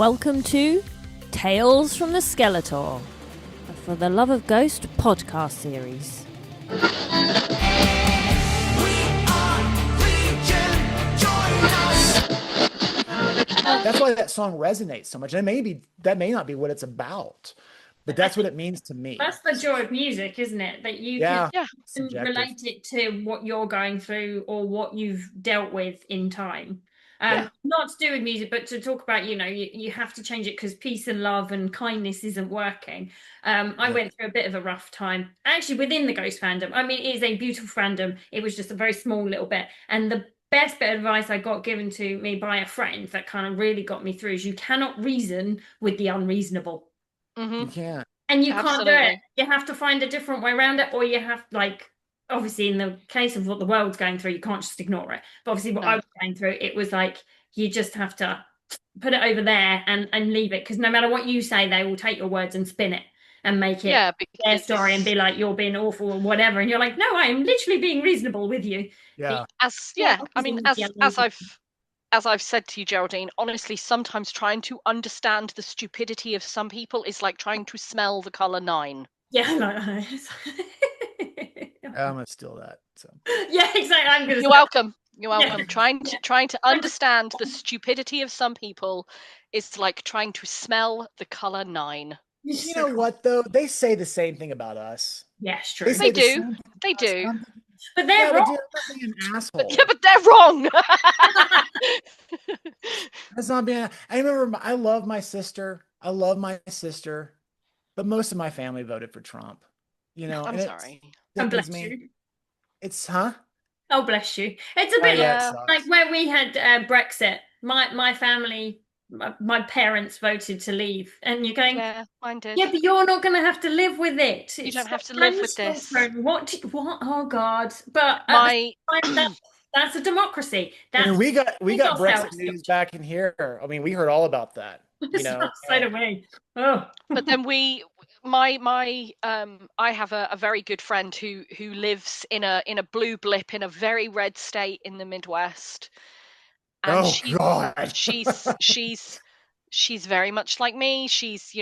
Welcome to Tales from the Skeletour, a For the Love of Ghost podcast series. That's why that song resonates so much. And that may not be what it's about, but that's what it means to me. That's the joy of music, isn't it? That you can relate it to what you're going through or what you've dealt with in time. Not to do with music, but to talk about, you have to change it because peace and love and kindness isn't working. I went through a bit of a rough time, actually, within the ghost fandom. I mean, it is a beautiful fandom. It was just a very small little bit. And the best bit of advice I got given to me by a friend that kind of really got me through is you cannot reason with the unreasonable. Mm-hmm. You can't. And you can't do it. You have to find a different way around it, or you have, obviously in the case of what the world's going through, you can't just ignore it. But obviously what I was going through, it was like, you just have to put it over there and leave it. Because no matter what you say, they will take your words and spin it and make it their story and be like, you're being awful or whatever. And you're like, no, I am literally being reasonable with you. Yeah. As I've said to you, Geraldine, honestly, sometimes trying to understand the stupidity of some people is like trying to smell the color 9. Yeah, I'm gonna steal that. So. Yeah, exactly. You're welcome. You're welcome. Yeah. Trying to understand the stupidity of some people is like trying to smell the color 9. You know what though? They say the same thing about us. Yeah, it's true. They do. They do. But they're wrong. But an asshole. But they're wrong. That's not being. I remember. I love my sister. But most of my family voted for Trump. I'm sorry. And bless you. It's Oh, bless you. It's a bit like when we had Brexit. My family. My parents voted to leave, and you're going. Yeah, mine did. Yeah, but you're not going to have to live with it. You don't have to live with this. What? Oh God! But that's a democracy. We got Brexit news back in here. I mean, we heard all about that. So do we. Oh. But then I have a very good friend who lives in a blue blip in a very red state in the Midwest. And she's very much like me. She's,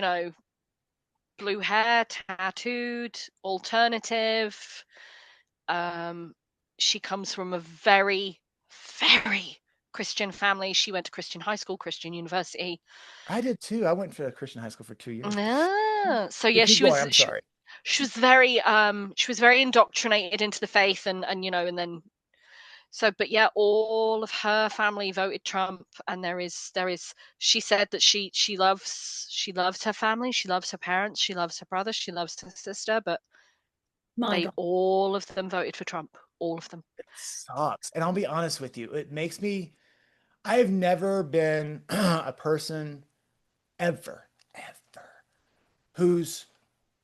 blue hair, tattooed, alternative. She comes from a very, very Christian family. She went to Christian high school, Christian university. I did too. I went to a Christian high school for 2 years. So yeah, she was very indoctrinated into the faith and then. So, but yeah, all of her family voted Trump, and there is. She said that she loves her family, she loves her parents, she loves her brother, she loves her sister, but all of them voted for Trump. All of them. It sucks, and I'll be honest with you. It makes me. I have never been a person, ever, whose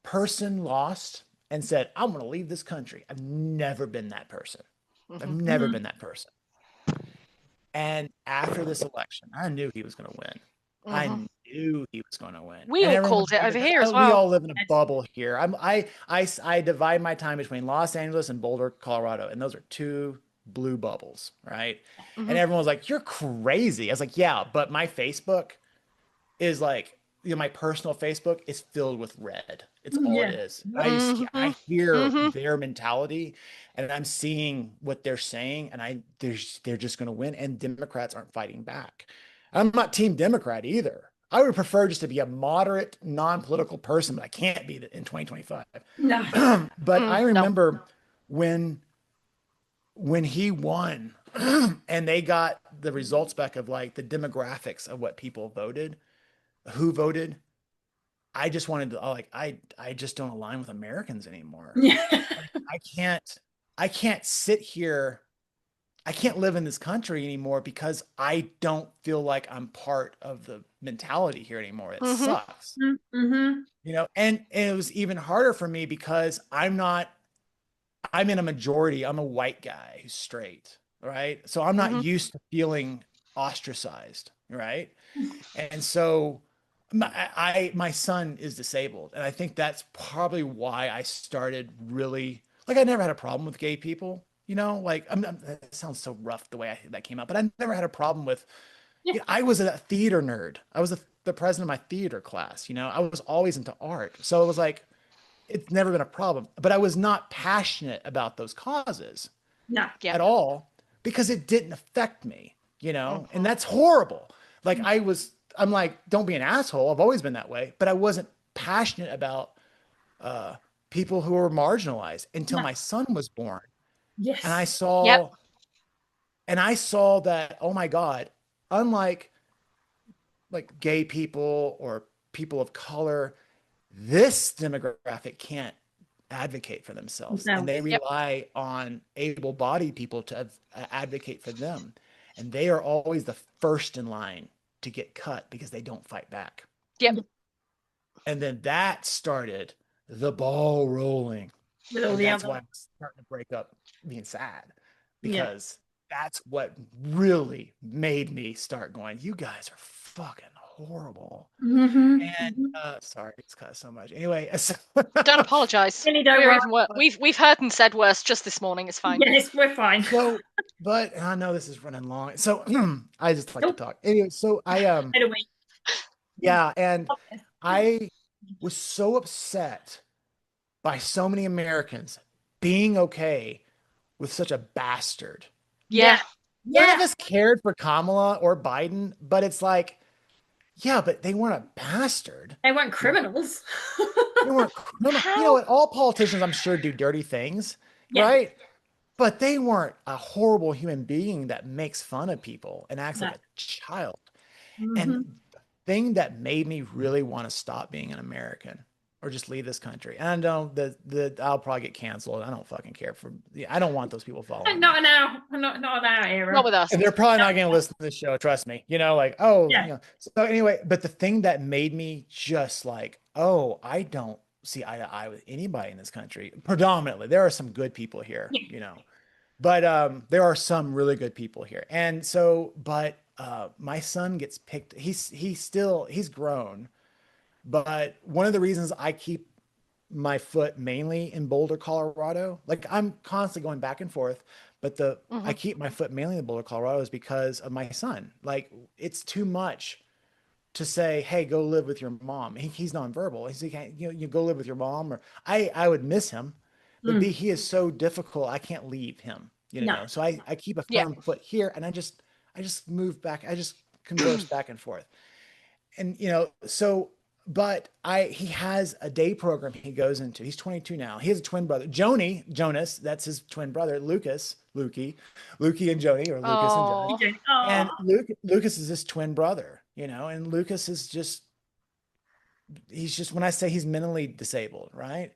person lost and said, "I'm going to leave this country." I've never been that person. I've never been that person. And after this election, I knew he was going to win. I knew he was going to win. We all called it over here as well. We all live in a bubble here. I divide my time between Los Angeles and Boulder, Colorado, and those are 2 blue bubbles, right? And everyone was like, "You're crazy." I was like, "Yeah, but my Facebook is like, my personal Facebook is filled with red. It's all it is." I hear their mentality, and I'm seeing what they're saying, and they're just going to win. And Democrats aren't fighting back. I'm not Team Democrat either. I would prefer just to be a moderate, non-political person, but I can't be in 2025. No. But I remember when he won, and they got the results back of like the demographics of what people voted. Who voted? I just wanted to I just don't align with Americans anymore. Yeah. I can't sit here. I can't live in this country anymore because I don't feel like I'm part of the mentality here anymore. It sucks. And it was even harder for me because I'm in a majority. I'm a white guy who's straight, right? So I'm not used to feeling ostracized, right? And so my son is disabled, and I think that's probably why I started really I never had a problem with gay people, it sounds so rough the way that came out, but I never had a problem with I was a theater nerd. I was the president of my theater class. I was always into art. So it was like, it's never been a problem. But I was not passionate about those causes at all because it didn't affect me, and that's horrible. Like I'm like, don't be an asshole. I've always been that way, but I wasn't passionate about people who were marginalized until my son was born. Yes. And I saw that, oh my God, unlike like gay people or people of color, this demographic can't advocate for themselves. And they rely on able-bodied people to advocate for them. And they are always the first in line to get cut because they don't fight back. Yep. And then that started the ball rolling. And that's why I'm starting to break up being sad, because that's what really made me start going, you guys are fucking horrible. And sorry, it's cut so much. Anyway, don't apologize. Really don't. We've heard and said worse just this morning. It's fine. Yes, we're fine. So, but I know this is running long. So I just like to talk. Anyway, so yeah, and I was so upset by so many Americans being okay with such a bastard. Yeah. None of us cared for Kamala or Biden, but it's like, yeah, but they weren't a bastard. They weren't criminals. They weren't criminals. All politicians, I'm sure, do dirty things, right? But they weren't a horrible human being that makes fun of people and acts like a child. And the thing that made me really want to stop being an American or just leave this country. And I know that I'll probably get canceled. I don't fucking care I don't want those people following. Not now. Not our era. Not with us. And they're probably not going to listen to this show. Trust me. So anyway, but the thing that made me just like, oh, I don't see eye to eye with anybody in this country. Predominantly, there are some good people here, but there are some really good people here. And so, but my son gets picked. He's grown. But one of the reasons I keep my foot mainly in Boulder, Colorado, like I'm constantly going back and forth, but I keep my foot mainly in Boulder, Colorado is because of my son. Like it's too much to say, hey, go live with your mom. He's nonverbal. He can't, you go live with your mom, or I would miss him, but he is so difficult. I can't leave him, So I keep a firm foot here, and I just move back. I just converse back and forth. And, but he has a day program he goes into. He's 22 now. He has a twin brother, Jonas, that's his twin brother, Lukey and Joni, or Lucas and Joni. And Lucas is his twin brother, and Lucas is he's just, when I say he's mentally disabled, right?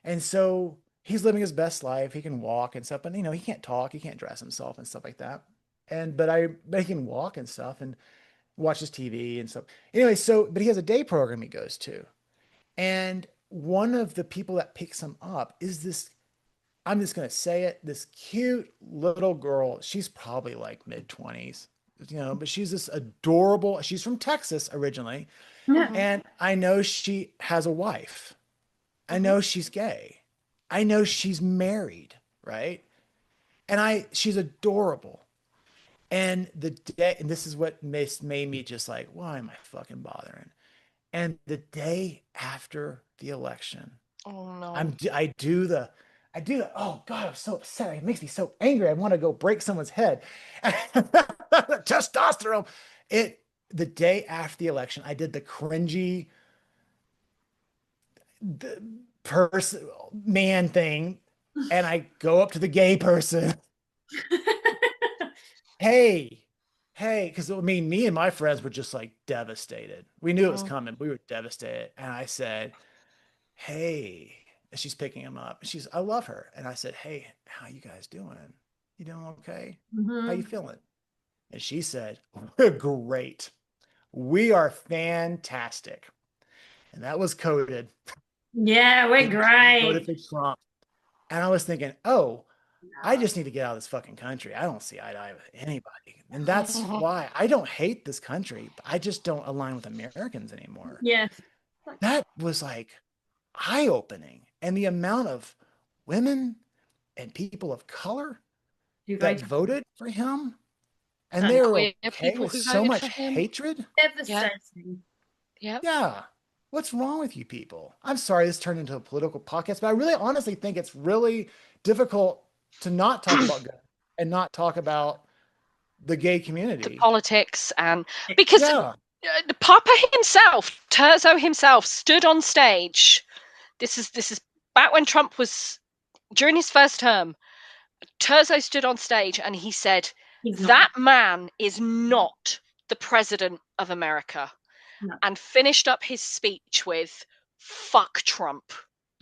And so he's living his best life. He can walk and stuff, but he can't talk, he can't dress himself and stuff like that. But he can walk and stuff and watches TV and stuff. Anyway, but he has a day program he goes to. And one of the people that picks him up is this, I'm just going to say it, this cute little girl. She's probably like mid-20s, but she's this adorable, she's from Texas originally. Yeah. And I know she has a wife. I know she's gay. I know she's married, right? And she's adorable. And and this is what made me just like, why am I fucking bothering? And the day after the election, oh no, I do the, oh God, I'm so upset. It makes me so angry. I want to go break someone's head. Testosterone. The day after the election, I did the cringy man thing, and I go up to the gay person. Hey, because me and my friends were just like devastated. We knew it was coming. We were devastated. And I said, hey, and she's picking him up. I love her. And I said, hey, how you guys doing? You doing okay? How you feeling? And she said, we're great. We are fantastic. And that was coded. Yeah, we're great. Coded for Trump. And I was thinking, oh, I just need to get out of this fucking country. I don't see eye to eye with anybody. And that's why I don't hate this country, but I just don't align with Americans anymore. Yes. That was like eye-opening. And the amount of women and people of color that voted for him And they were okay with so much hatred. Devastating. Yeah. What's wrong with you people? I'm sorry this turned into a political podcast, but I really honestly think it's really difficult to not talk about gun and not talk about the gay community. The politics, and because Papa himself, Terzo himself, stood on stage. This is back when Trump was during his first term. Terzo stood on stage and he said, "That man is not the president of America," and finished up his speech with, "Fuck Trump."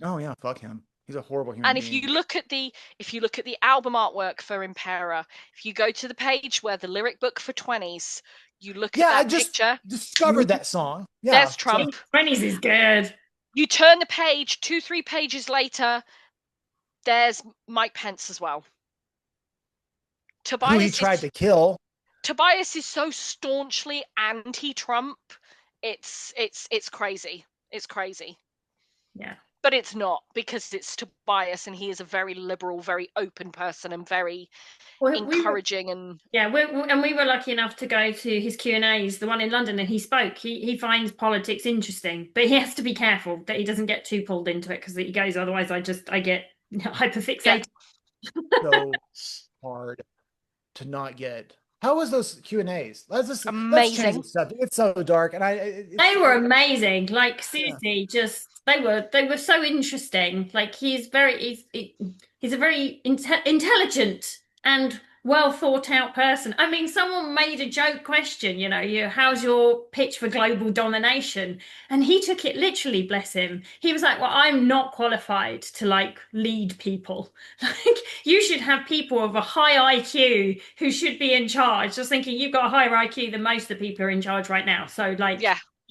Oh yeah, fuck him. He's a horrible human and being. if you look at the album artwork for Impera, if you go to the page where the lyric book for 20s, you look at that I just picture. Discovered that song. Yeah, there's Trump. 20s is good. You turn the page, 2-3 pages later, there's Mike Pence as well. Tobias, who he tried to kill. Tobias is so staunchly anti-Trump. It's crazy. It's crazy. Yeah. But it's not, because it's Tobias and he is a very liberal, very open person and very encouraging. We were lucky enough to go to his Q&As, the one in London, and he spoke. He finds politics interesting, but he has to be careful that he doesn't get too pulled into it, because he goes, otherwise I get hyperfixated. So hard to not get. How was those Q&As? Let's amazing. It's so dark, and they were amazing. Like seriously, just they were so interesting. Like he's a very intelligent and well thought out person. I mean, someone made a joke question, how's your pitch for global domination? And he took it literally, bless him. He was like, well, I'm not qualified to lead people. Like you should have people of a high IQ who should be in charge. Just thinking, you've got a higher IQ than most of the people who are in charge right now. So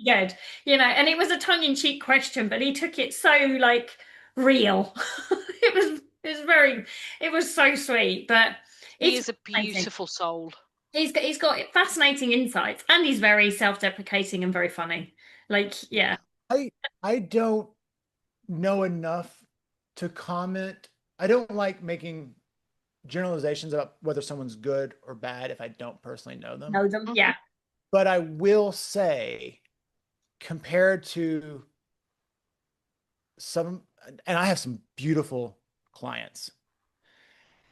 good, and it was a tongue-in-cheek question, but he took it so real. It was so sweit, but he is a beautiful soul. He's got fascinating insights, and he's very self-deprecating and very funny. I don't know enough to comment. I don't like making generalizations about whether someone's good or bad if I don't personally know them. Yeah. But I will say, compared to some, and I have some beautiful clients,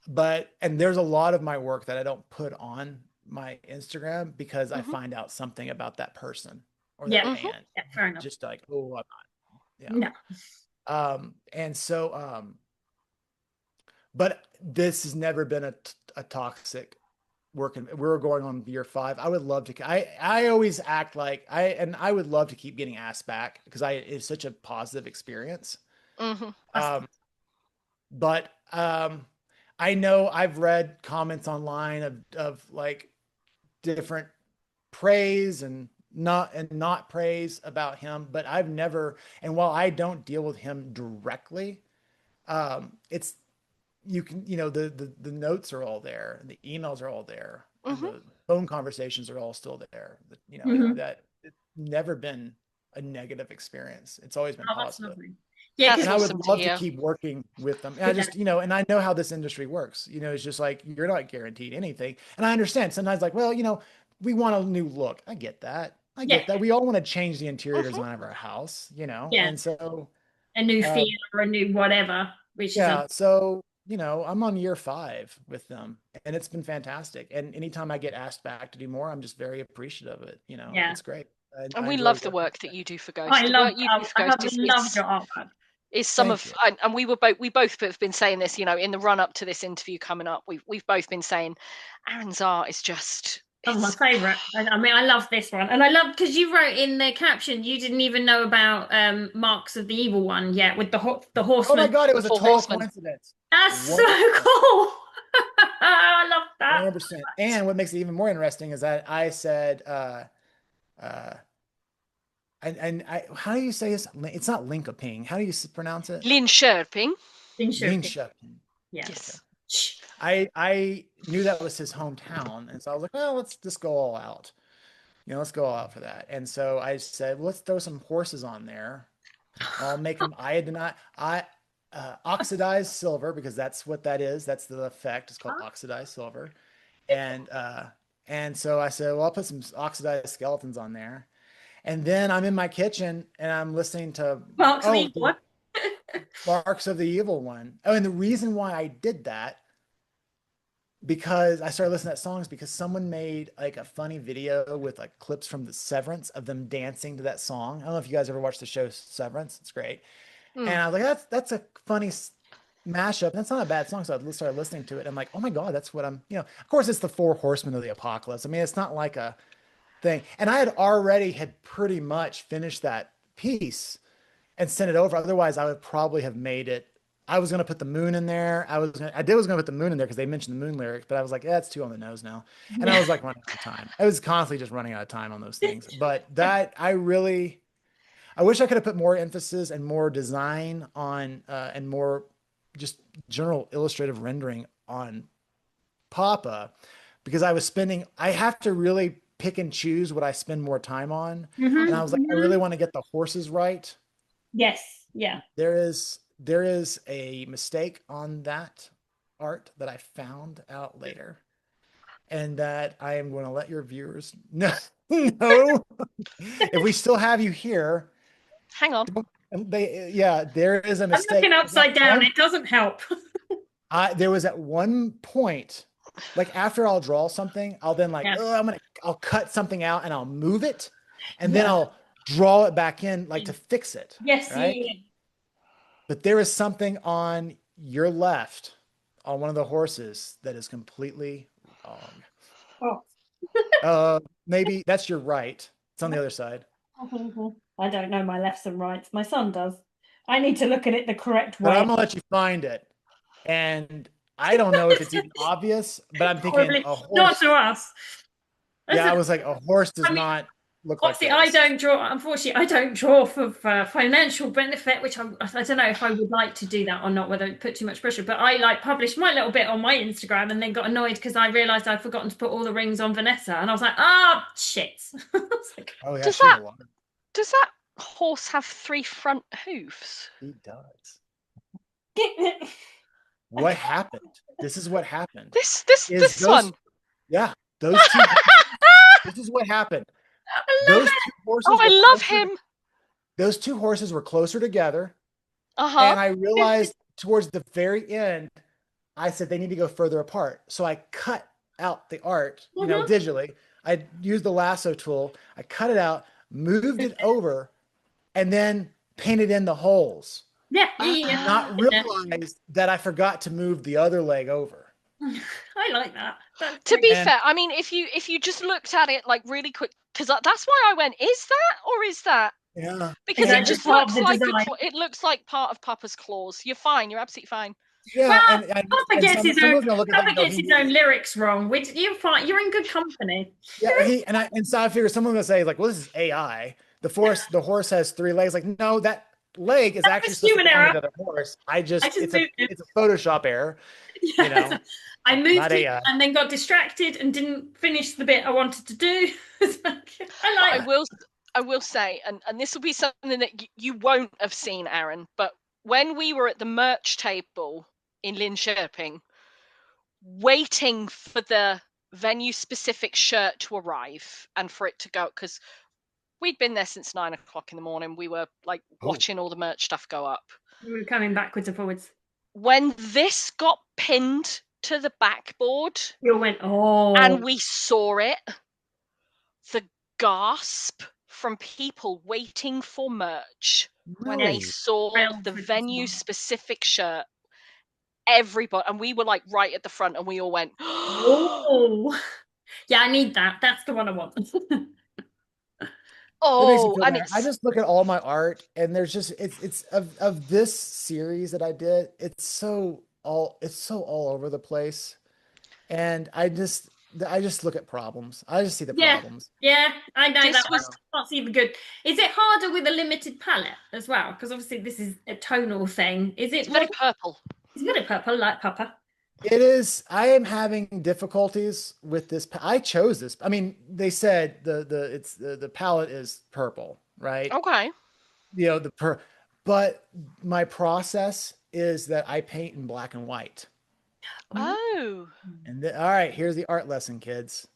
and there's a lot of my work that I don't put on my Instagram because I find out something about that person or that man. Yeah, fair enough. Just like, oh, I'm not. Yeah. No. And so, but this has never been a toxic working. We're going on year 5. I would love to. I always act like I would love to keep getting asked back because it's such a positive experience. But I know I've read comments online of different praise and not praise about him, but I've never. And while I don't deal with him directly, it's. You can, the notes are all there, and the emails are all there, and the phone conversations are all still there. That it's never been a negative experience. It's always been positive. Yeah, and I would love to keep working with them. And I just, and I know how this industry works. It's just like you're not guaranteed anything. And I understand sometimes, we want a new look. I get that. We all want to change the interior design of our house, and so a new feel or a new whatever. So. I'm on year 5 with them, and it's been fantastic. And anytime I get asked back to do more, I'm just very appreciative of it. It's great. And we love the work that you do for Ghost. I love your artwork. Is some of, and we both have been saying this, in the run up to this interview coming up, we've both been saying Aaron's art is just. Oh, my favorite. I mean, I love this one, and I love because you wrote in the caption you didn't even know about Marks of the Evil One yet with the horseman. Oh my god, it was a total coincidence. That's so cool. I love that. 100%. And what makes it even more interesting is that I said, and how do you say this? It's not Linkoping. How do you pronounce it? Linköping. Yes. I knew that was his hometown, and so I was like, well, let's just go all out. Let's go all out for that. And so I said, well, let's throw some horses on there. I'll make them oxidized silver, because that's what that is. That's the effect. It's called oxidized silver. And And so I said, well, I'll put some oxidized skeletons on there. And then I'm in my kitchen and I'm listening to Marks of the Evil One. Marks of the Evil One. Oh, and the reason why I did that, because I started listening to that songs because someone made like a funny video with like clips from the Severance of them dancing to that song. I don't know if you guys ever watched the show Severance. It's great. And I was like, that's a funny mashup. That's not a bad song. So I started listening to it. I'm like, oh my God, that's what I'm, of course it's the 4 horsemen of the apocalypse. I mean, it's not like a thing. And I had pretty much finished that piece and sent it over. Otherwise I would probably have made it. I was going to put the moon in there. I was going to put the moon in there because they mentioned the moon lyrics, but I was like, yeah, it's too on the nose now. And I was like running out of time. I was constantly just running out of time on those things. But that I wish I could have put more emphasis and more design on, and more just general illustrative rendering on Papa, because I have to really pick and choose what I spend more time on. And I was like, I really want to get the horses right. Yes. Yeah. There is a mistake on that art that I found out later, and that I am going to let your viewers know. If we still have you here, hang on. There is a mistake. I'm looking upside down. It doesn't help. There was at one point, like after I'll draw something, I'll then I'll cut something out and I'll move it, and then I'll draw it back in like to fix it. Yes. Right? Yeah. But there is something on your left on one of the horses that is completely wrong. Oh. Maybe that's your right. It's on the other side. I don't know my lefts and rights. My son does. I need to look at it the correct way. But I'm gonna let you find it. And I don't know if it's even obvious, but I'm thinking a horse. Not to us. I was like, a horse does not look like this. I don't draw. Unfortunately, I don't draw for financial benefit, which I don't know if I would like to do that or not, whether it put too much pressure. But I published my little bit on my Instagram and then got annoyed because I realised I'd forgotten to put all the rings on Vanessa, and I was like, shit. Like, oh yeah. Does that horse have 3 front hooves? He does. What happened? This is what happened. This one. Yeah, those two. This is what happened. Those 2 horses. Oh, I love him. Those 2 horses were closer together. And I realized towards the very end, I said they need to go further apart. So I cut out the art, digitally. I used the lasso tool. I cut it out, moved it over, and then painted in the holes. Not realized that I forgot to move the other leg over. I like that. To be fair, I mean, if you just looked at it like really quick, because that's why I went, is that or is that? Yeah. Because it just looks like it looks like part of Papa's claws. You're fine. You're absolutely fine. Yeah, Papa gets his own lyrics wrong. You're fine. You're in good company. Yeah, so I figure someone will say like, "Well, this is AI. The horse has 3 legs." Like, no, that leg is actually human error. The horse. It's a Photoshop error. Yeah. I moved it and then got distracted and didn't finish the bit I wanted to do. I will say, and this will be something that you won't have seen, Aaron, but when we were at the merch table in Linköping, waiting for the venue-specific shirt to arrive and for it to go, because we'd been there since 9 o'clock in the morning. We were like watching all the merch stuff go up. We were coming backwards and forwards. When this got pinned to the backboard, you went, and we saw it, the gasp from people waiting for merch when they saw the venue-specific shirt. Everybody, and we were like right at the front, and we all went, "Oh, yeah, I need that. That's the one I want." And I just look at all my art, and there's just it's of this series that I did. It's so all over the place, and I just look at problems. I just see the problems. Yeah, I know that's even good. Is it harder with a limited palette as well? Because obviously this is a tonal thing. It's very purple. It's very purple, like Papa. It is. I am having difficulties with this. I chose this. I mean, they said the palette is purple, right? Okay. But my process is that I paint in black and white. Oh. And all right, here's the art lesson, kids.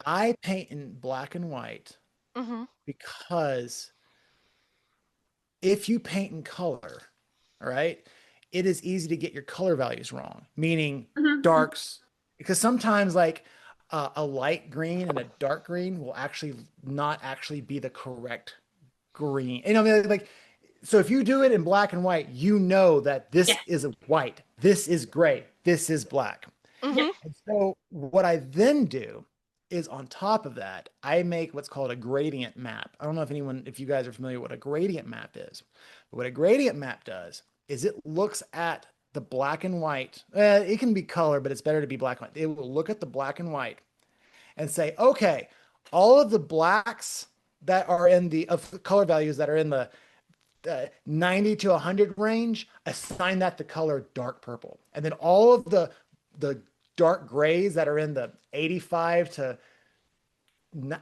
I paint in black and white because if you paint in color, all right, it is easy to get your color values wrong, meaning darks, because sometimes like a light green and a dark green will actually not actually be the correct green. And I mean, like, so if you do it in black and white, you know that this is a white, this is gray, this is black. And so what I then do is on top of that, I make what's called a gradient map. I don't know if you guys are familiar with what a gradient map is. But what a gradient map does is it looks at the black and white. It can be color, but it's better to be black and white. It will look at the black and white and say, okay, all of the blacks that are in the color values that are in the 90 to 100 range, assign that the color dark purple. And then all of the dark grays that are in the 85 to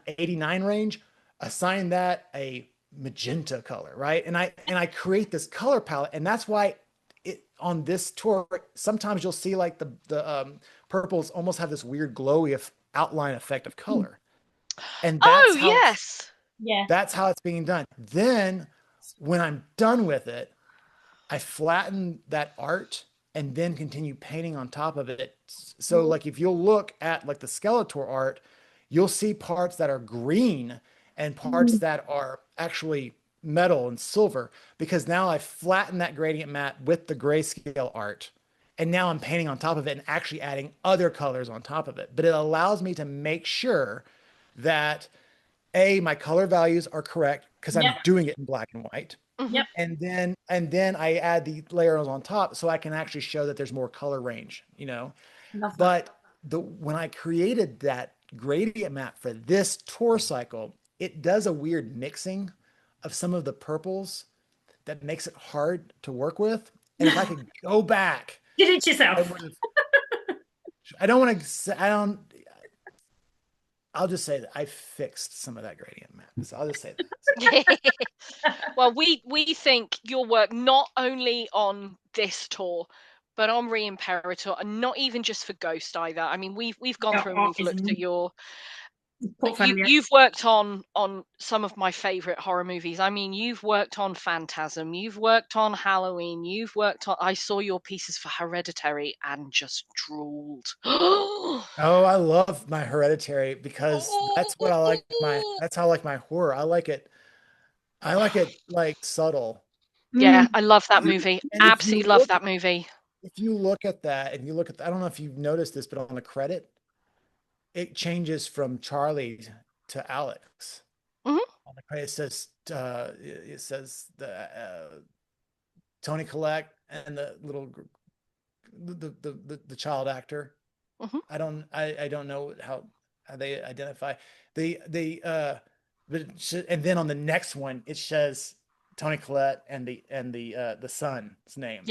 89 range, assign that a magenta color, right? And I create this color palette, and that's why on this tour sometimes you'll see like the purples almost have this weird glowy outline effect of color. And that's that's how it's being done. Then when I'm done with it, I flatten that art and then continue painting on top of it. So like if you'll look at like the Skeletour art, you'll see parts that are green and parts that are actually metal and silver, because now I flatten that gradient map with the grayscale art. And now I'm painting on top of it and actually adding other colors on top of it. But it allows me to make sure that my color values are correct because I'm doing it in black and white. And then I add the layers on top so I can actually show that there's more color range, you know. But when I created that gradient map for this tour cycle, it does a weird mixing of some of the purples that makes it hard to work with. And if I could go back, did it yourself. I'll just say that I fixed some of that gradient map. So I'll just say that. Well, we think your work not only on this tour, but on Re-Imperator, and not even just for Ghost either. I mean, we've gone through and we've looked at your you've worked on some of my favorite horror movies. I mean, you've worked on Phantasm, you've worked on Halloween, I saw your pieces for Hereditary and just drooled. Oh, I love my Hereditary because that's what I like. That's how I like my horror. I like it like subtle. Yeah, I love that movie. Absolutely love that movie. If you look at that and I don't know if you've noticed this, but on the credit, it changes from Charlie to Alex. On the credit, it says the Tony Collette and the little the child actor. I don't know how they identify and then on the next one it says Tony Collette and the son's name.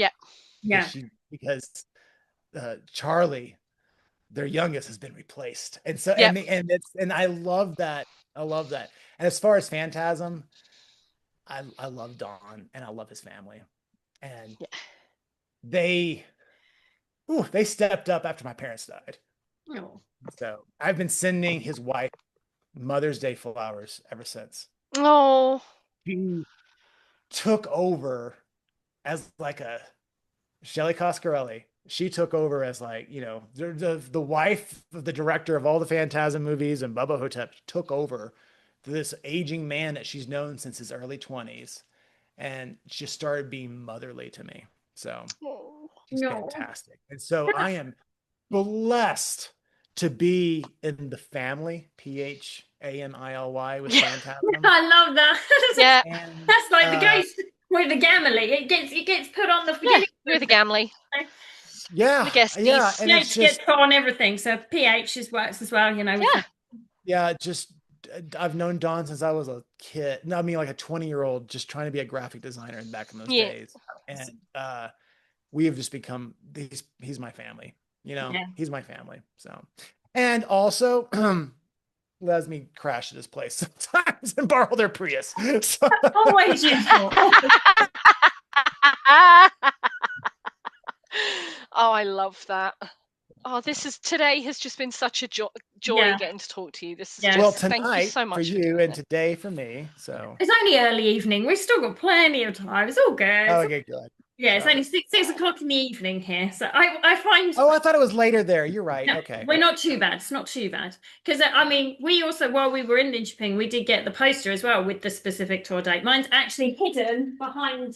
Because Charlie, their youngest, has been replaced, and so and I love that. And as far as Phantasm, I love Don and I love his family, and they stepped up after my parents died. So I've been sending his wife Mother's Day flowers ever since. She took over as like a Shelley Coscarelli. She took over as like, you know, the wife of the director of all the Phantasm movies and Bubba Hotep took over this aging man that she's known since his early 20s and just started being motherly to me. So she's fantastic. And so I am blessed to be in the family, PHAMILY, with Phantasm. I love that. That's like the Ghost with the Gamily. It gets put on the with the Gamily. And it gets put on everything. So PH works as well, you know. I've known Don since I was a kid. No, I mean like a 20-year-old, just trying to be a graphic designer back in those days. And we have just become he's my family. You know, he's my family. So, and also lets me crash at his place sometimes and borrow their Prius. So. Always useful. Oh, I love that. Oh, today has just been such a joy getting to talk to you. This is just, thank you so much for you and today for me. So it's only early evening. We've still got plenty of time. It's all good. Oh, okay, good. Yeah, it's only 6 o'clock in the evening here. So I find. Oh, I thought it was later there. You're right. No, okay. We're not too bad. It's not too bad. Because, I mean, we also, while we were in Linköping, we did get the poster as well with the specific tour date. Mine's actually hidden behind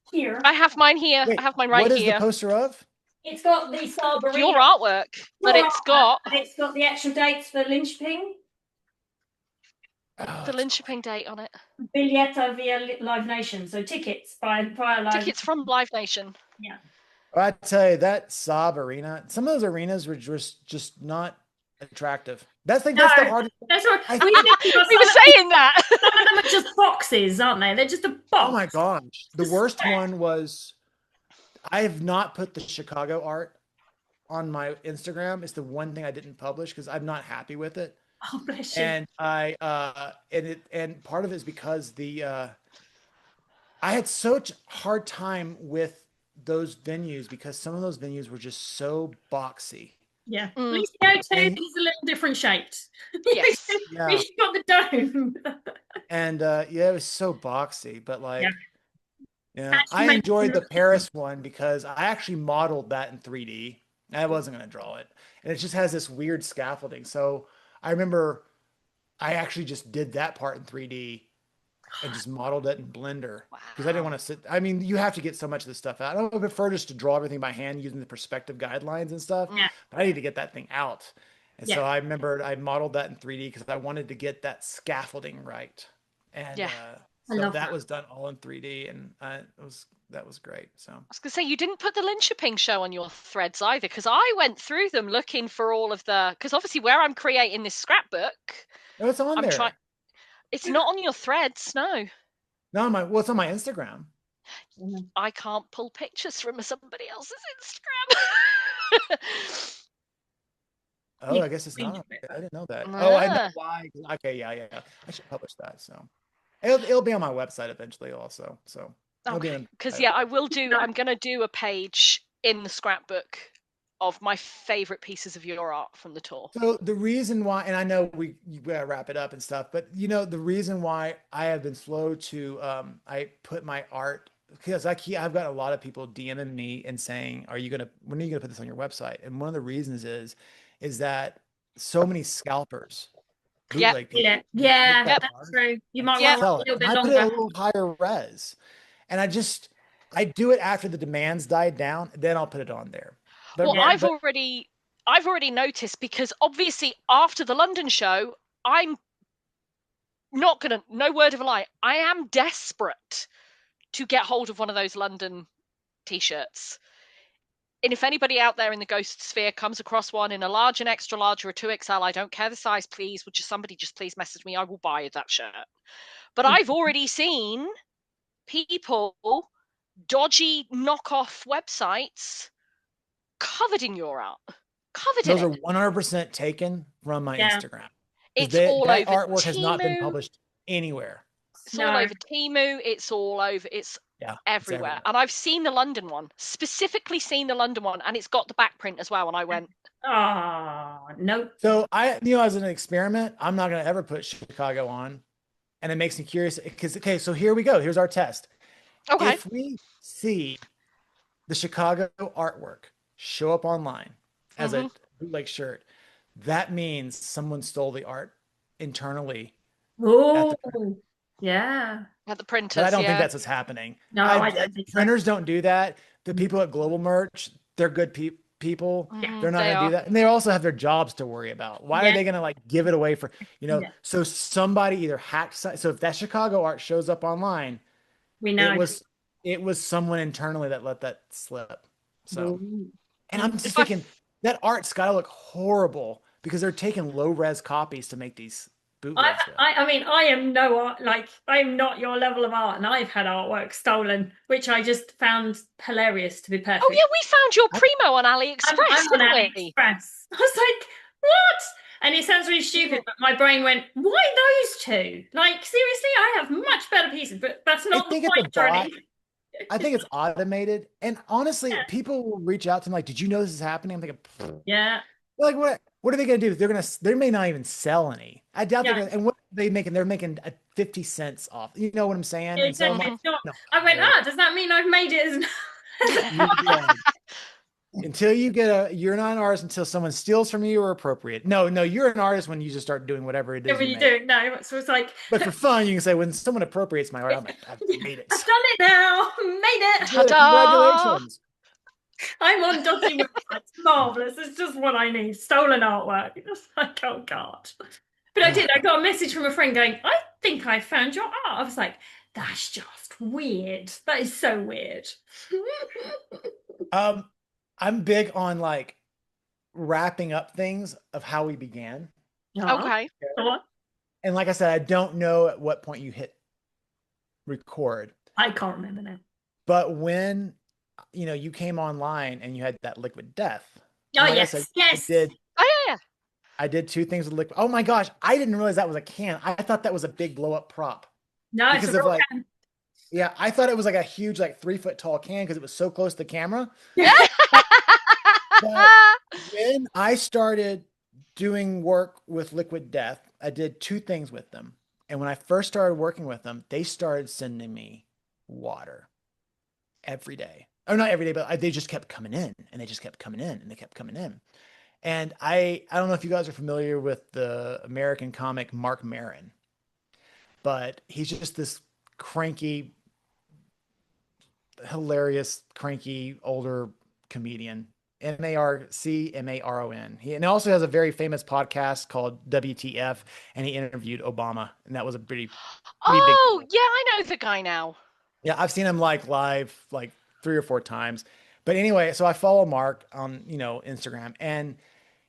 here. I have mine here. Wait, I have mine right here. What is the poster of? It's got the Saab Your artwork, but it's got the actual dates for Linköping. The Linköping date on it. Biljetta via Live Nation. So tickets via Live. Tickets from Live Nation. Yeah. I tell you, that Saab arena, some of those arenas were just not attractive. That's the hardest. That's what we were saying that. Some of them are just boxes, aren't they? They're just a box. Oh my gosh. The worst one was, I have not put the Chicago art on my Instagram. It's the one thing I didn't publish because I'm not happy with it. Oh, bless you. And and part of it is because I had such hard time with those venues because some of those venues were just so boxy. Yeah. At least the O2 is a little different shaped. Yes. Yeah. At least you got the dome. And it was so boxy, but like I enjoyed the Paris one because I actually modeled that in 3D. I wasn't going to draw it. And it just has this weird scaffolding. So I remember I actually just did that part in 3D and just modeled it in Blender because I didn't want to sit. I mean, you have to get so much of this stuff out. I would prefer just to draw everything by hand using the perspective guidelines and stuff. Yeah. But I need to get that thing out. And so I remember I modeled that in 3D because I wanted to get that scaffolding right. And so that was done all in 3D, and that was great. So I was gonna say, you didn't put the Linköping show on your threads either, because I went through them looking for all of because obviously where I'm creating this scrapbook, it's on there. It's not on your threads, no. No, it's on my Instagram. I can't pull pictures from somebody else's Instagram. Oh, I guess it's not. I didn't know that. Oh, I know why. Okay, yeah. I should publish that. So it'll be on my website eventually, also. So because I will do. I'm gonna do a page in the scrapbook of my favorite pieces of your art from the tour. So the reason why, and I know we gotta wrap it up and stuff, but the reason why I have been slow to I put my art, because I've got a lot of people DMing me and saying, when are you gonna put this on your website? And one of the reasons is that so many scalpers. That's true. You might want a little bit longer. I put it a little higher res, and I do it after the demands died down. Then I'll put it on there. But, I've already noticed, because obviously after the London show, I'm not gonna, no word of a lie, I am desperate to get hold of one of those London t-shirts. And if anybody out there in the ghost sphere comes across one in a large and extra large or a 2XL, I don't care the size, please. Would somebody just please message me? I will buy that shirt. But I've already seen people, dodgy knockoff websites, covered in your art. Those are 100% taken from my Instagram. It's all that over artwork Temu. Has not been published anywhere. It's all over Temu. It's all over. It's everywhere. And I've seen the London one, specifically seen the London one, and it's got the back print as well. And I went, no. So as an experiment, I'm not going to ever put Chicago on. And it makes me curious because, so here we go. Here's our test. Okay. If we see the Chicago artwork show up online as a bootleg shirt, that means someone stole the art internally. Oh, at the printers. But I don't think that's what's happening. No, I don't think printers don't do that. The people at Global Merch, they're good people. They're not going to do that. And they also have their jobs to worry about. Why are they going to give it away for, so somebody either hacked. So if that Chicago art shows up online, we know it was someone internally that let that slip. So, and I'm just thinking that art's got to look horrible because they're taking low res copies to make these bootlegs. I mean, I am no art, I'm not your level of art, and I've had artwork stolen, which I just found hilarious, to be perfect. Oh yeah, we found your primo on AliExpress, didn't we? AliExpress. I was like, what? And it sounds really stupid, but my brain went, why those two? Seriously, I have much better pieces, but that's not the point, Johnny. I think it's automated. And honestly, people will reach out to me did you know this is happening? I'm thinking, yeah. What? what are they going to do? They may not even sell any. I doubt they're going to, and what are they making? They're making 50 cents off. You know what I'm saying? Yeah, and so I'm like, no, I went, does that mean I've made it? Until you get you're not an artist until someone steals from you or appropriate. No, you're an artist when you just start doing whatever it is. When you do, no. So it's like, but for fun, you can say when someone appropriates my art, I'm like, I've made it. I've done it now. Made it. Congratulations. I'm on dotting. It's marvelous. It's just what I need. Stolen artwork. It's like, oh God. But I did. I got a message from a friend going, I think I found your art. I was like, that's just weird. That is so weird. I'm big on like wrapping up things of how we began. Okay. And like I said, I don't know at what point you hit record. I can't remember now. But when you came online and you had that Liquid Death. Oh, yes. Yes. I did 2 things with Liquid. Oh my gosh. I didn't realize that was a can. I thought that was a big blow up prop. No, it's a real can. Yeah, I thought it was like a huge, like 3-foot tall can because it was so close to the camera. But when I started doing work with Liquid Death, I did 2 things with them. And when I first started working with them, they started sending me water every day. Or not every day, but they just kept coming in and they just kept coming in and they kept coming in. And I don't know if you guys are familiar with the American comic Mark Maron, but he's just this cranky, hilarious, cranky, older comedian. Marcmaron. He also has a very famous podcast called WTF, and he interviewed Obama, and that was a pretty big deal. Yeah, I know the guy now. Yeah, I've seen him like live like 3 or 4 times. But anyway, so I follow Mark on Instagram, and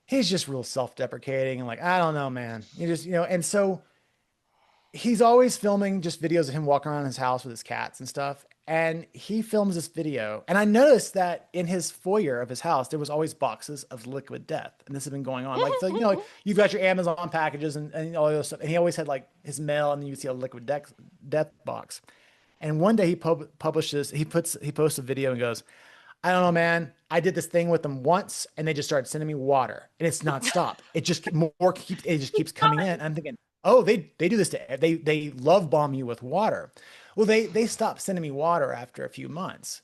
he's just real self-deprecating and like, I don't know, man. You just and so he's always filming just videos of him walking around his house with his cats and stuff. And he films this video. And I noticed that in his foyer of his house, there was always boxes of Liquid Death. And this has been going on. Like, so, you've got your Amazon packages and all those stuff. And he always had like his mail and then you see a Liquid Death box. And one day he publishes, he posts a video and goes, I don't know, man. I did this thing with them once and they just started sending me water and it's not stop. It just keeps coming in. I'm thinking, oh, they do this they love bomb you with water. Well, they stopped sending me water after a few months,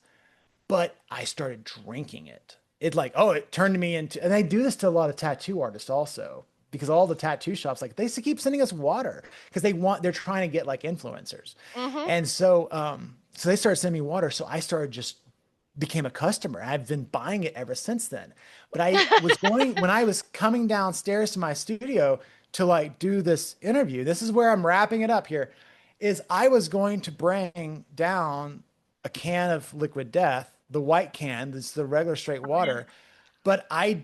but I started drinking it. It turned me into, and they do this to a lot of tattoo artists also, because all the tattoo shops, like they keep sending us water because they're trying to get like influencers. Mm-hmm. And so they started sending me water. So I became a customer. I've been buying it ever since then. But I was when I was coming downstairs to my studio to like do this interview, this is where I'm wrapping it up here, is I was going to bring down a can of Liquid Death, the white can, that's the regular straight water, but I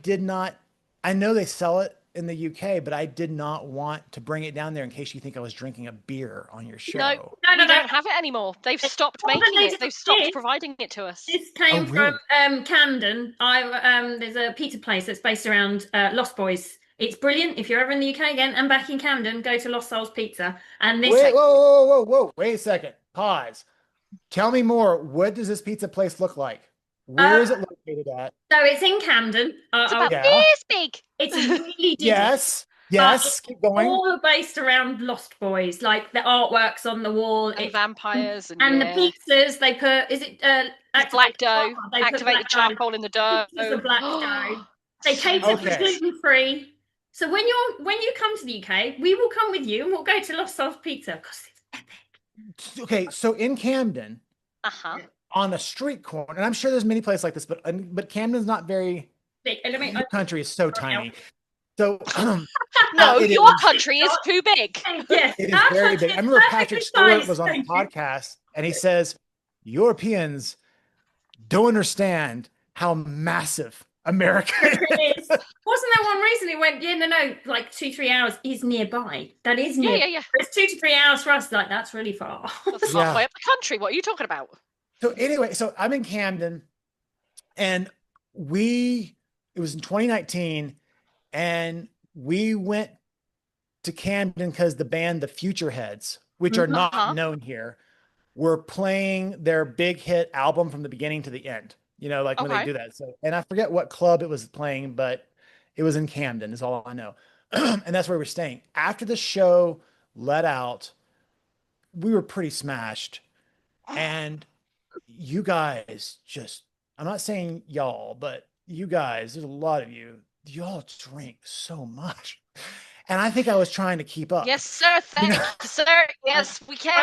know they sell it in the UK, but I did not want to bring it down there in case you think I was drinking a beer on your show. No, we don't have it anymore. They've stopped making it. They've stopped providing it to us. This came from Camden. There's a pizza place that's based around Lost Boys. It's brilliant. If you're ever in the UK again and back in Camden, go to Lost Souls Pizza. And this whoa. Wait a second. Pause. Tell me more. What does this pizza place look like? Where is it located at? So it's in Camden. It's about this big. It's really Yes. Keep going. All based around Lost Boys, like the artworks on the wall, and vampires, and the pizzas. They put black dough, activated charcoal in the dough. It's a black dough. They cater for gluten-free. So when you come to the UK, we will come with you and we'll go to Lost Souls Pizza because it's epic. Okay, so in Camden, on a street corner, and I'm sure there's many places like this, but Camden's not very big. The country is so tiny. So no, your country is too big. Yes, it is very big. I remember Patrick Stewart was on the podcast and he says, Europeans don't understand how massive America is. Wasn't there one reason he went, no, like 2-3 hours is nearby. That is near. Yeah. It's 2 to 3 hours for us. Like, that's really far. That's halfway up the country. What are you talking about? So anyway, I'm in Camden and it was in 2019 and we went to Camden because the band, the Future Heads, which are not known here, were playing their big hit album from the beginning to the end. When they do that. So, and I forget what club it was playing, but It was in Camden, is all I know. And that's where we're staying. After the show let out, we were pretty smashed. And you guys just, I'm not saying y'all, but you guys, there's a lot of you, y'all drink so much. And I think I was trying to keep up. Yes, sir. Thank you, sir. Yes, we can.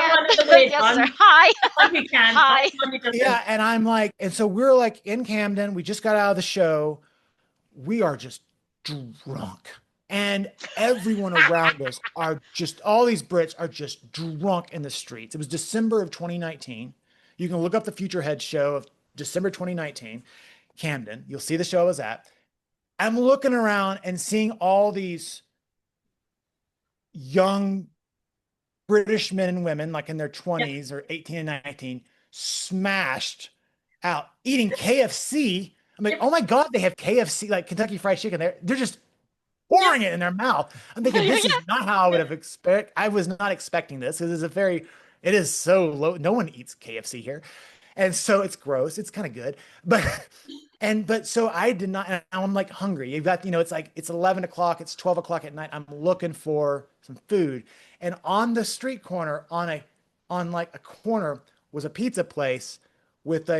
Yes, sir. Hi. We can. Hi. Yeah, and I'm like, and so we're like in Camden. We just got out of the show. We are just drunk. And everyone around us are just, all these Brits are just drunk in the streets. It was December of 2019. You can look up the Future Head show of December 2019, Camden. You'll see the show I was at. I'm looking around and seeing all these young British men and women, like in their 20s or 18 and 19, smashed out eating KFC. I'm like, oh my God, they have KFC, like Kentucky Fried Chicken. They're just pouring it in their mouth. I'm thinking, this is not how I would have expected. I was not expecting this. It is so low. No one eats KFC here. And so it's gross. It's kind of good. But so I did not, and now I'm like hungry. You've got, it's like, it's 11 o'clock, it's 12 o'clock at night. I'm looking for some food. And on the street corner, on like a corner was a pizza place with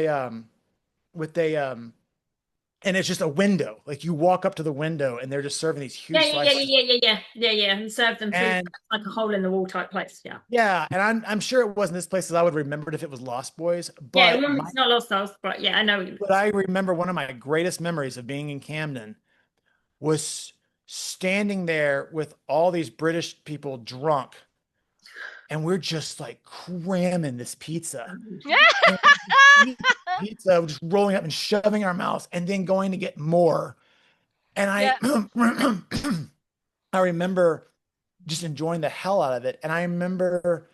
and it's just a window. Like you walk up to the window and they're just serving these huge slices. Yeah. And serve them through like a hole in the wall type place. Yeah. Yeah. And I'm sure it wasn't this place as I would remember it if it was Lost Boys. But yeah, it's not Lost Boys, but yeah, I know. But I remember one of my greatest memories of being in Camden was standing there with all these British people drunk. And we're just like cramming this pizza. Pizza, just rolling up and shoving our mouths and then going to get more. And I remember just enjoying the hell out of it. And I remember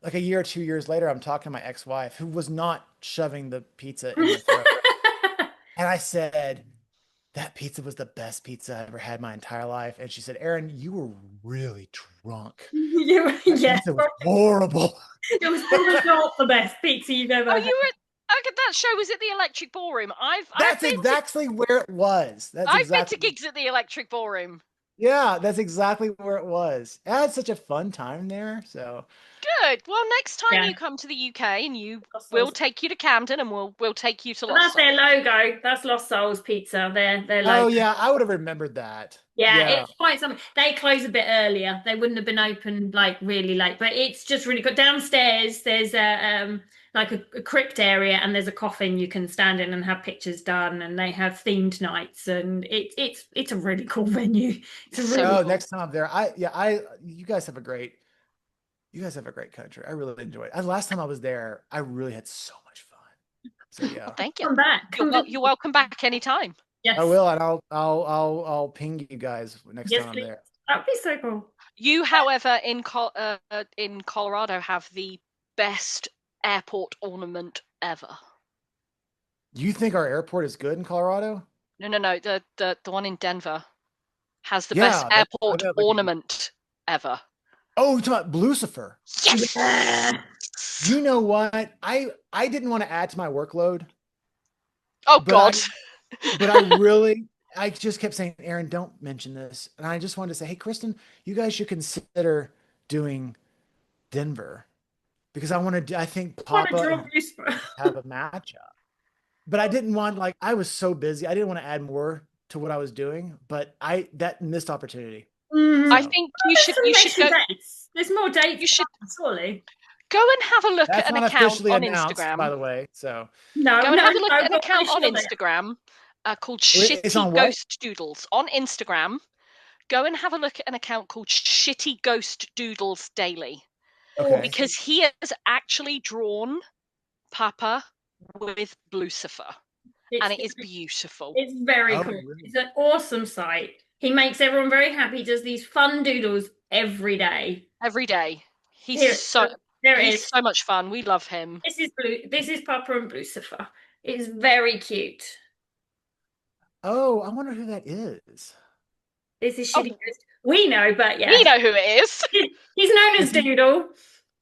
like a year or 2 years later, I'm talking to my ex-wife who was not shoving the pizza in her throat. And I said, that pizza was the best pizza I ever had my entire life. And she said, Aaron, you were really drunk. Pizza was horrible. It was probably not the best pizza you've ever had. Look at that show. Was it the Electric Ballroom? That's exactly where it was. I've been to gigs at the Electric Ballroom. Yeah, that's exactly where it was. I had such a fun time there. So good. Well, next time you come to the UK, and we'll take you to Camden, and we'll take you to Lost Souls. That's their logo. That's Lost Souls Pizza. Their logo. Oh yeah, I would have remembered that. Yeah, it's quite something. They close a bit earlier. They wouldn't have been open like really late, but it's just really good. Downstairs, there's a crypt area, and there's a coffin you can stand in and have pictures done, and they have themed nights, and it's a really cool venue. It's a really cool. Next time I'm there, you guys have a great country. I really enjoyed it. Last time I was there, I really had so much fun. So yeah, well, thank you. Come back. You're welcome back anytime. Yes, I will, and I'll ping you guys next time I'm there. That'd be so cool. You, however, in Colorado, have the best airport ornament ever. You think our airport is good in Colorado? No. The one in Denver has the best airport ornament ever. Oh, you're talking about Lucifer. Yes. You know what? I didn't want to add to my workload. Oh God. But I just kept saying, Aaron, don't mention this. And I just wanted to say, hey, Kristen, you guys should consider doing Denver. Because I think Papa have a matchup. But I didn't want, I was so busy. I didn't want to add more to what I was doing, but that missed opportunity. Mm-hmm. I think you should go. Dates. There's more dates. You should surely go and have a look at an account on Instagram. By the way, so go and have a look at an account on Instagram called Shitty Ghost Doodles on Instagram. Go and have a look at an account called Shitty Ghost Doodles Daily. Okay. Because he has actually drawn Papa with Lucifer, and it is beautiful. It's very cool. Really? It's an awesome site. He makes everyone very happy. He does these fun doodles every day. He's so much fun. We love him. This is Papa and Lucifer. It's very cute. Oh, I wonder who that is. This is Shitty Ghost. We know, but yeah. We know who it is. He's known as Doodle.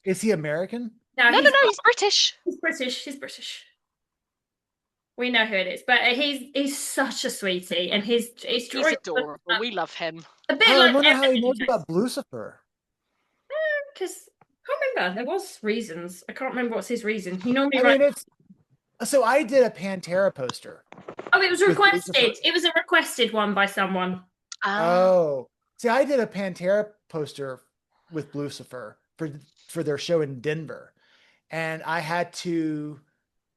Is he American? No, he's British. He's British. We know who it is, but he's such a sweetie, and he's adorable. We love him. A bit like I wonder how he knows about Lucifer. Because I can't remember. There was reasons. I can't remember what's his reason. He normally. So I did a Pantera poster. Oh, it was requested. It was a requested one by someone. Oh, see, I did a Pantera poster with Lucifer for their show in Denver, and I had to,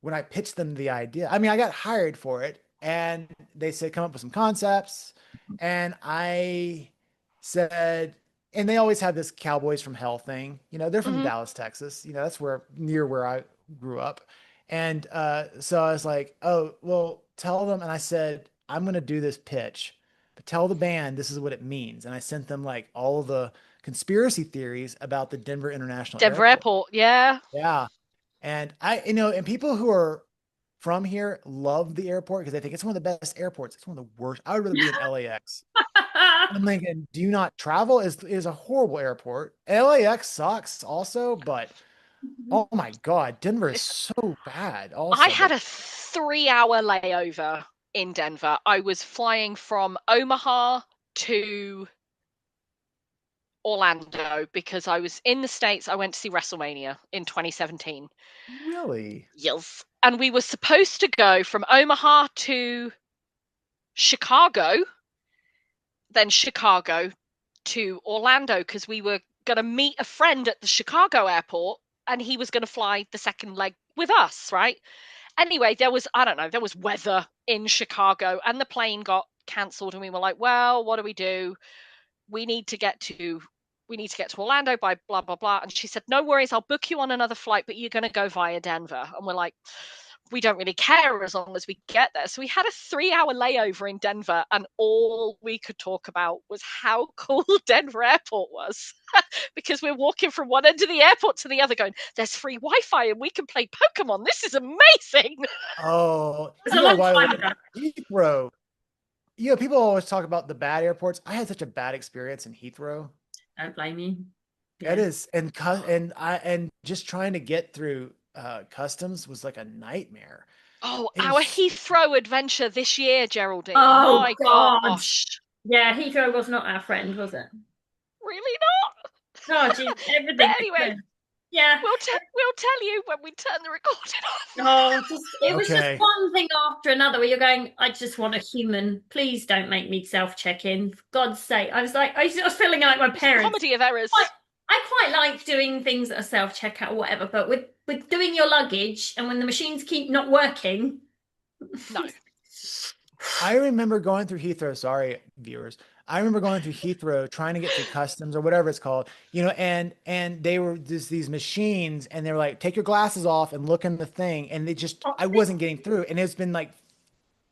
when I pitched them the idea, I mean, I got hired for it, and they said come up with some concepts, and I said, and they always have this Cowboys from Hell thing, they're from Dallas, Texas, that's near where I grew up. And so I was like, oh, well, tell them. And I said, I'm going to do this pitch, but tell the band this is what it means. And I sent them like all of the conspiracy theories about the Denver Airport. Yeah. Yeah. And and people who are from here love the airport because they think it's one of the best airports. It's one of the worst. I would rather be in LAX. I'm thinking, do you not travel? Is a horrible airport. LAX sucks also, but oh my God, Denver is so bad. Also, I had a 3-hour layover in Denver. I was flying from Omaha to Orlando because I was in the States. I went to see WrestleMania in 2017. Really? Yes. And we were supposed to go from Omaha to Chicago, then Chicago to Orlando because we were going to meet a friend at the Chicago airport. And he was going to fly the second leg with us, right? Anyway, there was weather in Chicago and the plane got cancelled and we were like, well, what do? We need to get to Orlando by blah, blah, blah. And she said, no worries, I'll book you on another flight, but you're going to go via Denver. And we're like, we don't really care as long as we get there. So we had a 3-hour layover in Denver and all we could talk about was how cool Denver airport was because we're walking from one end of the airport to the other going, there's free Wi-Fi and we can play Pokemon. This is amazing. Oh, Heathrow. People always talk about the bad airports. I had such a bad experience in Heathrow. Don't blame me. Yeah. It is. And just trying to get through customs was like a nightmare. Oh, our Heathrow adventure this year, Geraldine. Oh my gosh. Yeah, Heathrow was not our friend, was it? Really not? Oh, geez, everything. Anyway, yeah, we'll tell you when we turn the recording off. Oh, it was just one thing after another where you're going, I just want a human. Please don't make me self-check in. For God's sake. I was feeling like my parents. Comedy of errors. I quite like doing things that are self-checkout or whatever, but with doing your luggage and when the machines keep not working. No. I remember going through Heathrow. Sorry, viewers. I remember going through Heathrow trying to get through customs or whatever it's called, and they were just these machines and they were like, take your glasses off and look in the thing. And I wasn't getting through. And it's been like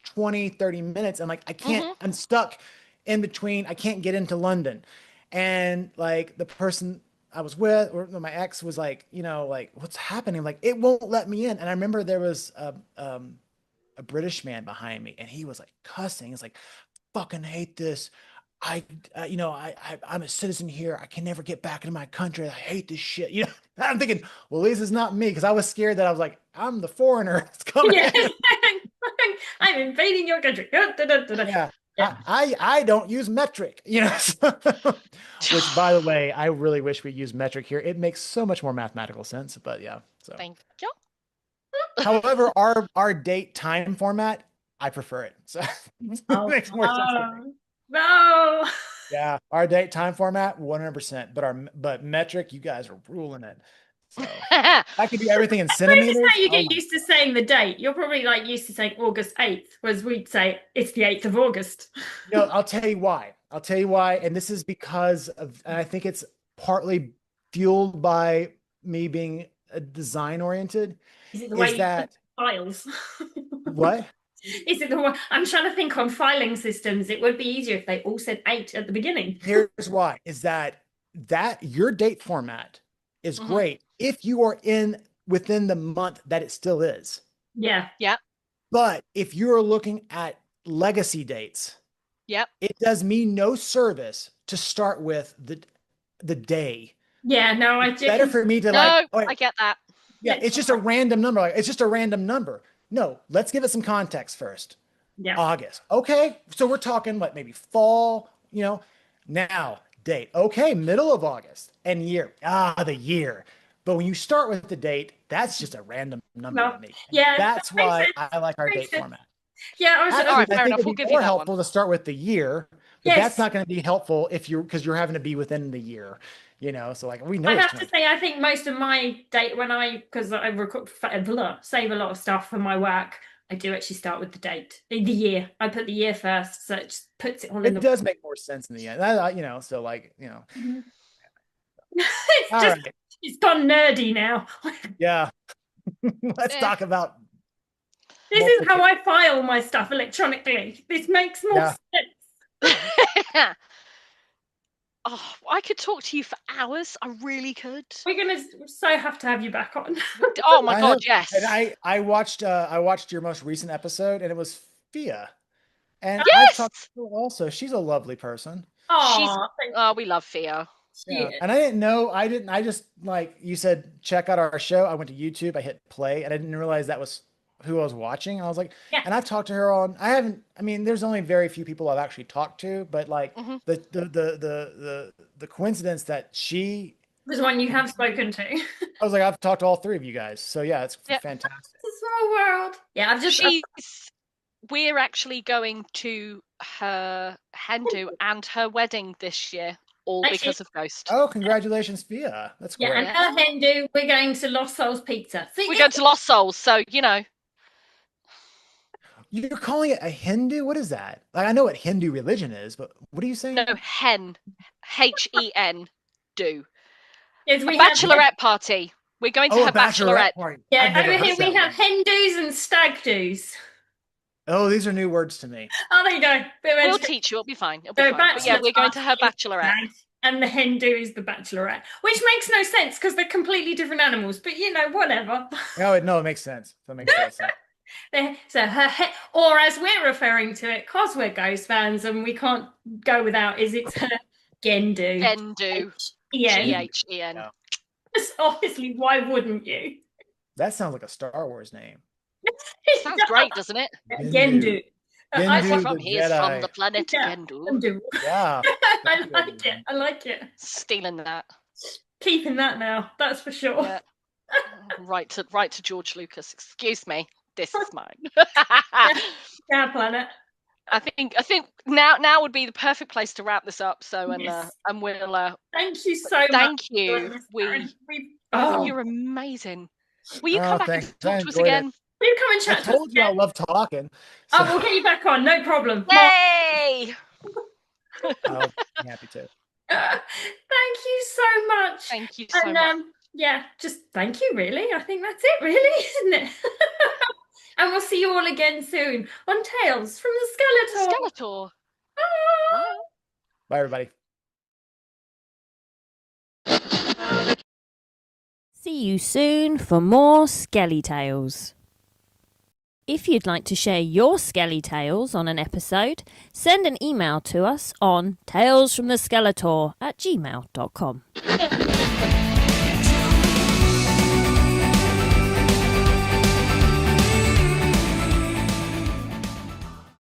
20, 30 minutes. I'm like, I can't, I'm stuck in between. I can't get into London. And like the person I was with, or my ex was like, like what's happening? Like, it won't let me in. And I remember there was a British man behind me and he was like cussing. It's like, fucking hate this. I'm a citizen here. I can never get back into my country. I hate this shit. I'm thinking, well, at least it's not me. Cause I was scared that I was like, I'm the foreigner that's coming. Yeah. I'm invading your country. Yeah. Yeah. I don't use metric, which by the way, I really wish we used metric here. It makes so much more mathematical sense, but yeah. So thank you. However, our date time format, I prefer it. So it makes more sense to me. No. Yeah, our date time format 100%, but metric, you guys are ruling it. So I could do everything in centimeters. This is how you get used to saying the date. You're probably like used to saying August 8th, whereas we'd say it's the 8th of August. I'll tell you why. And this is because of, and I think it's partly fueled by me being design oriented. Is it the way you put files? What? Is it the one? I'm trying to think on filing systems. It would be easier if they all said 8 at the beginning. Here's why: is that your date format is great if you are within the month that it still is. Yeah. Yeah. But if you're looking at legacy dates, it does me no service to start with the day. Yeah, no, it's better for me to I get that. Yeah, it's just a random number. It's just a random number. No, let's give it some context first. Yeah. August. Okay. So we're talking like maybe fall, now date. Okay. Middle of August and year. The year. But when you start with the date, that's just a random number to me. Yeah. That's why I like our date format. Yeah. I think it'd be more helpful to start with the year, but that's not going to be helpful because you're having to be within the year. So like we know. I have to say, I think most of my date because I save a lot of stuff for my work, I do actually start with the date, the year. I put the year first, so it just puts it all in. It does make more sense in the end. So like Mm-hmm. It's gone nerdy now. Yeah. Let's talk about. This is how I file my stuff electronically. This makes more sense. Oh, I could talk to you for hours. I really could. We're gonna have to have you back on. Oh my God, yes. And I watched your most recent episode, and it was Fia, and yes! I talked to her also. She's a lovely person. Oh, we love Fia. Yeah. And I just like you said, check out our show. I went to YouTube, I hit play, and I didn't realize that was who I was watching. And I was like, and I've talked to her there's only very few people I've actually talked to, but like the coincidence that she was one you have spoken to. I was like, I've talked to all three of you guys. So yeah, it's fantastic. It's a small world. Yeah, we're actually going to her hen do and her wedding this year, all because of Ghost. Oh, congratulations, Fia. That's great. Yeah, and her hen do, we're going to Lost Souls Pizza. We're going to Lost Souls, so You're calling it a Hindu? What is that? Like, I know what Hindu religion is, but what are you saying? No, hen. Hen, do. Yes, a bachelorette party. We're going to her bachelorette. Party. Yeah, over here we have hen do's and stag do's. Oh, these are new words to me. Oh, there you go. We'll teach you. It'll be fine. But yeah, we're going to her bachelorette. And the hen do is the bachelorette, which makes no sense because they're completely different animals. But whatever. No, it makes sense. That makes no sense. So or as we're referring to it, because we're Ghost fans and we can't go without, it's her Gendu. Gendu. Ghen. Obviously, why wouldn't you? That sounds like a Star Wars name. Sounds great, doesn't it? Gendu. I'm from here, from the planet Gendu. Yeah. I like it. Stealing that. Keeping that now, that's for sure. Yeah. Right to George Lucas. Excuse me. This is mine. Yeah, planet. I think now would be the perfect place to wrap this up. So and we'll. Thank you so much. Thank you. You're amazing. Will you come back and talk to us again? Will you come and chat to us? I told you I love talking. So. Oh, we'll get you back on. No problem. Yay! I'll be happy to. Thank you so much. Thank you so much. Yeah, just thank you, really. I think that's it, really, isn't it? And we'll see you all again soon on Tales from the Skeletour. Bye. Bye, everybody. See you soon for more Skelly Tales. If you'd like to share your Skelly Tales on an episode, send an email to us on talesfromtheskeletor@gmail.com.